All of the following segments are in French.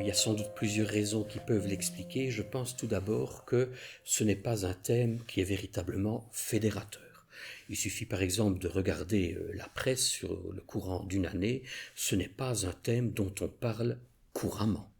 y a sans doute plusieurs raisons qui peuvent l'expliquer. Je pense tout d'abord que ce n'est pas un thème qui est véritablement fédérateur. Il suffit par exemple de regarder la presse sur le courant d'une année, ce n'est pas un thème dont on parle couramment.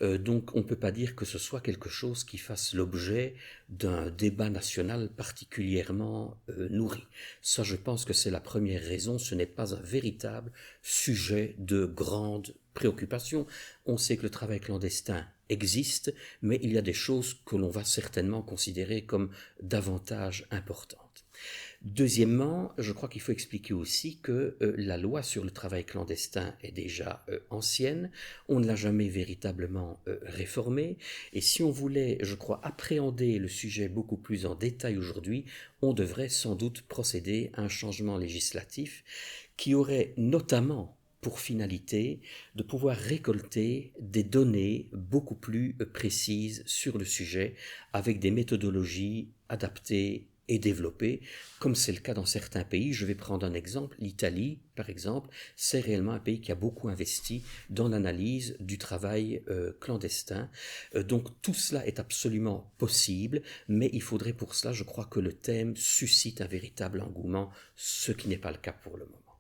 Donc on ne peut pas dire que ce soit quelque chose qui fasse l'objet d'un débat national particulièrement nourri. Ça, je pense que c'est la première raison, ce n'est pas un véritable sujet de grande préoccupation. On sait que le travail clandestin existe, mais il y a des choses que l'on va certainement considérer comme davantage importantes. Deuxièmement, je crois qu'il faut expliquer aussi que la loi sur le travail clandestin est déjà ancienne, on ne l'a jamais véritablement réformée, et si on voulait, je crois, appréhender le sujet beaucoup plus en détail aujourd'hui, on devrait sans doute procéder à un changement législatif qui aurait notamment pour finalité de pouvoir récolter des données beaucoup plus précises sur le sujet avec des méthodologies adaptées et développées, comme c'est le cas dans certains pays. Je vais prendre un exemple. L'Italie, par exemple, c'est réellement un pays qui a beaucoup investi dans l'analyse du travail clandestin. Donc tout cela est absolument possible, mais il faudrait pour cela, je crois, que le thème suscite un véritable engouement, ce qui n'est pas le cas pour le moment.